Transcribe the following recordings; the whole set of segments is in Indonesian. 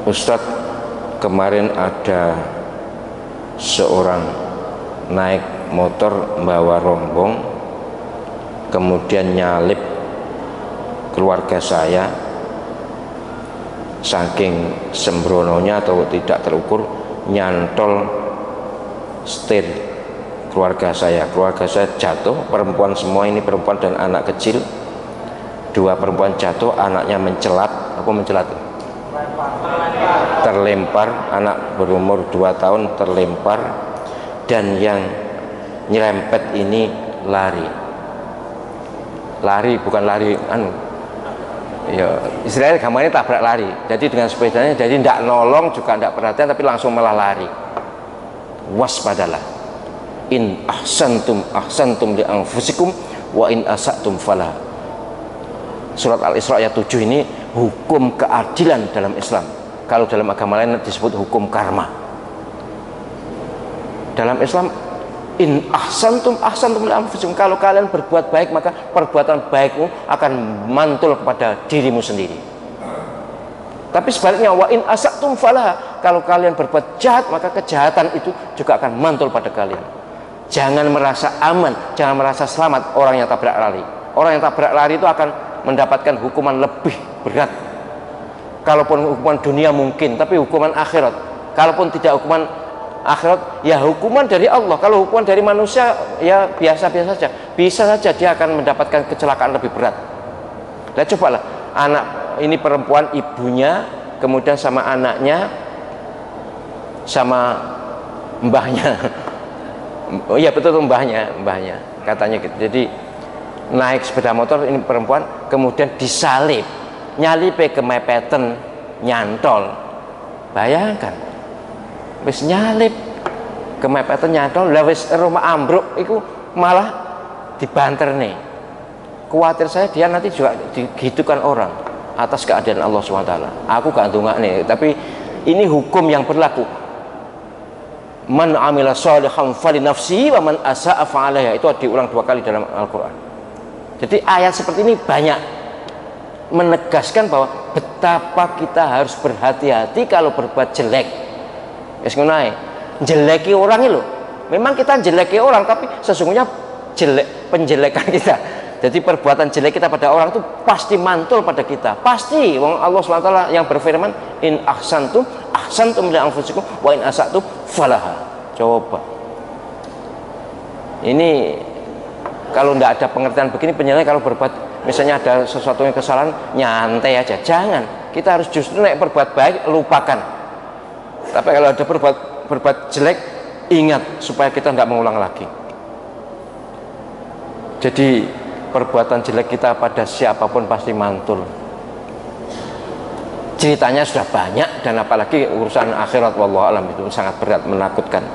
Ustadz, kemarin ada seorang naik motor bawa rombong, kemudian nyalip keluarga saya. Saking sembrononya atau tidak terukur, nyantol setir keluarga saya jatuh, perempuan semua, ini perempuan dan anak kecil, dua perempuan jatuh, anaknya terlempar, anak berumur 2 tahun terlempar, dan yang nyerempet ini lari bukan lari ya istilahnya gambarnya tabrak lari, jadi dengan sepedanya, jadi tidak nolong juga tidak perhatian, tapi langsung malah lari. Waspadalah, in ahsantum li anfusikum wa in asatum falah. Surat Al-Isra ayat 7 ini hukum keadilan dalam Islam. Kalau dalam agama lain disebut hukum karma. Dalam Islam, in ahsantum li anfusikum, kalau kalian berbuat baik maka perbuatan baikmu akan mantul kepada dirimu sendiri. Tapi sebaliknya, wa in asatum falah, kalau kalian berbuat jahat maka kejahatan itu juga akan mantul pada kalian. Jangan merasa aman, jangan merasa selamat orang yang tabrak lari. Orang yang tabrak lari itu akan mendapatkan hukuman lebih berat. Kalaupun hukuman dunia mungkin, tapi hukuman akhirat, kalaupun tidak hukuman akhirat, ya hukuman dari Allah. Kalau hukuman dari manusia ya biasa-biasa saja, bisa saja dia akan mendapatkan kecelakaan lebih berat. Nah cobalah, anak ini perempuan, ibunya, kemudian sama anaknya, sama mbahnya. Oh iya betul, mbahnya katanya gitu. Jadi naik sepeda motor ini perempuan, kemudian disalip, nyalipe kemepeten, nyantol. Bayangkan, wis nyalip kemepeten nyantol, lah wis rumah ambruk itu malah dibanter nih. Khawatir saya dia nanti juga digitukan orang atas keadaan Allah SWT. Aku gak ndongak nih, tapi ini hukum yang berlaku. Man amila sholihan fali nafsihi wa man asa'a fa'alaiha, itu diulang 2 kali dalam Al-Quran. Jadi ayat seperti ini banyak menegaskan bahwa betapa kita harus berhati-hati kalau berbuat jelek. Wis ngono ae. Jeleki orang itu, memang kita jeleki orang, tapi sesungguhnya penjelekan kita. Jadi perbuatan jelek kita pada orang itu pasti mantul pada kita. Pasti. Wong Allah SWT yang berfirman, in ahsantum li anfusikum wa in asatum falaha. Coba. Ini kalau tidak ada pengertian begini, penyelesaian kalau berbuat, misalnya ada sesuatu yang kesalahan, nyantai aja. Jangan. Kita harus justru naik berbuat baik, lupakan. Tapi kalau ada berbuat jelek, ingat supaya kita tidak mengulang lagi. Jadi perbuatan jelek kita pada siapapun pasti mantul. Ceritanya sudah banyak, dan apalagi urusan akhirat, wallahu alam, itu sangat berat, menakutkan.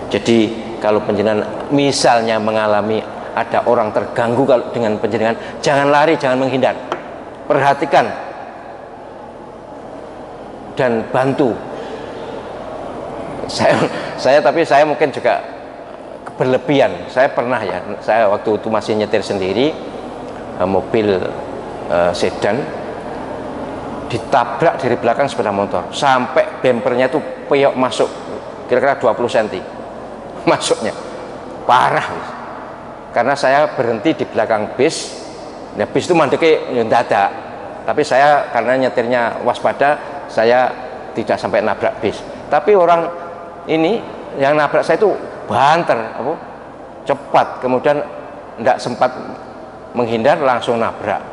Jadi kalau penjenengan misalnya mengalami ada orang terganggu dengan penjenengan, jangan lari, jangan menghindar, perhatikan dan bantu. Tapi saya mungkin juga berlebihan. Saya pernah ya, saya waktu itu masih nyetir sendiri mobil sedan, ditabrak dari belakang sepeda motor sampai bempernya itu peyok masuk kira-kira 20 cm masuknya, parah. Karena saya berhenti di belakang bis, nah bis itu mandeknya mendadak, tapi saya karena nyetirnya waspada, saya tidak sampai nabrak bis. Tapi orang ini yang nabrak saya itu banter, cepat, kemudian tidak sempat menghindar, langsung nabrak.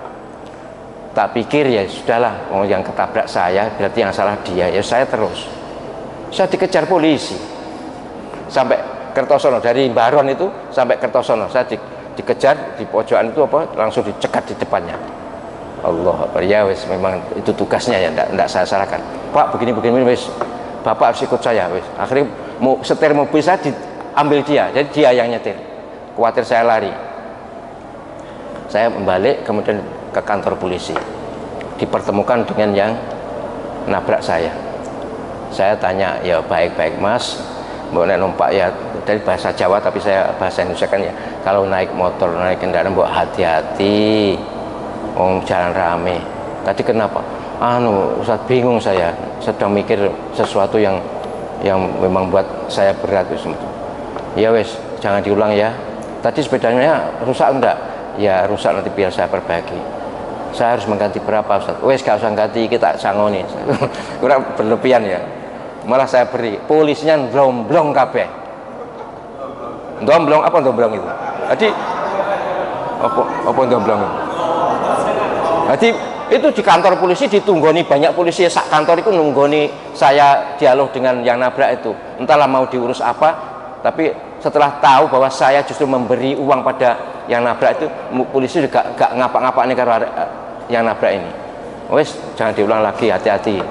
Tak pikir ya sudahlah, yang ketabrak saya berarti yang salah dia, ya saya terus. Saya dikejar polisi sampai Kertosono, dari Baron itu sampai Kertosono, saya dikejar di pojokan itu langsung dicegat di depannya. Allah, ya wis, memang itu tugasnya ya, tidak saya salahkan. Pak begini wis, Bapak harus ikut saya wis. Akhirnya mau setir mobil saya diambil dia, jadi dia yang nyetir. Khawatir saya lari. Saya membalik kemudian ke kantor polisi, dipertemukan dengan yang nabrak saya. Saya tanya, ya baik-baik mas, boleh numpak ya, dari bahasa Jawa tapi saya bahasa Indonesia kan ya, kalau naik motor, naik kendaraan buat hati-hati, jalan rame. Tadi kenapa? Ustaz, bingung, saya sedang mikir sesuatu yang memang buat saya berat wis. Ya wes, jangan diulang ya. Tadi sepedanya rusak enggak? Ya rusak, nanti biar saya perbaiki. Saya harus mengganti berapa, Ustaz? Wes gak usah ganti, kita sangoni. Kurang berlebihan ya. Malah saya beri, polisinya ndomblong kabeh. Ndomblong apa ndomblong itu? Jadi apa ndomblong itu? Jadi itu di kantor polisi ditunggoni banyak polisi, sak kantor itu nunggoni saya dialog dengan yang nabrak itu. Entahlah mau diurus apa, tapi setelah tahu bahwa saya justru memberi uang pada yang nabrak itu, polisi juga gak ngapak-ngapak nih karena yang nabrak ini. Wes jangan diulang lagi, hati-hati.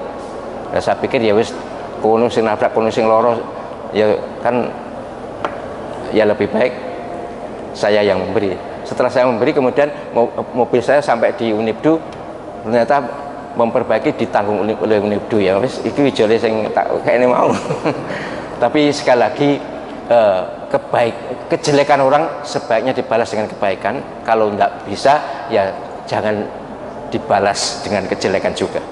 Ya, saya pikir ya wes, kono sing nabrak, kono sing loro, ya kan, ya lebih baik saya yang memberi. Setelah saya memberi, kemudian mobil saya sampai di Unibdu, ternyata memperbaiki ditanggung oleh Unibdu. Ya wis, itu jole sing tak kayaknya mau. Tapi sekali lagi, kejelekan orang sebaiknya dibalas dengan kebaikan. Kalau tidak bisa, ya jangan dibalas dengan kejelekan juga.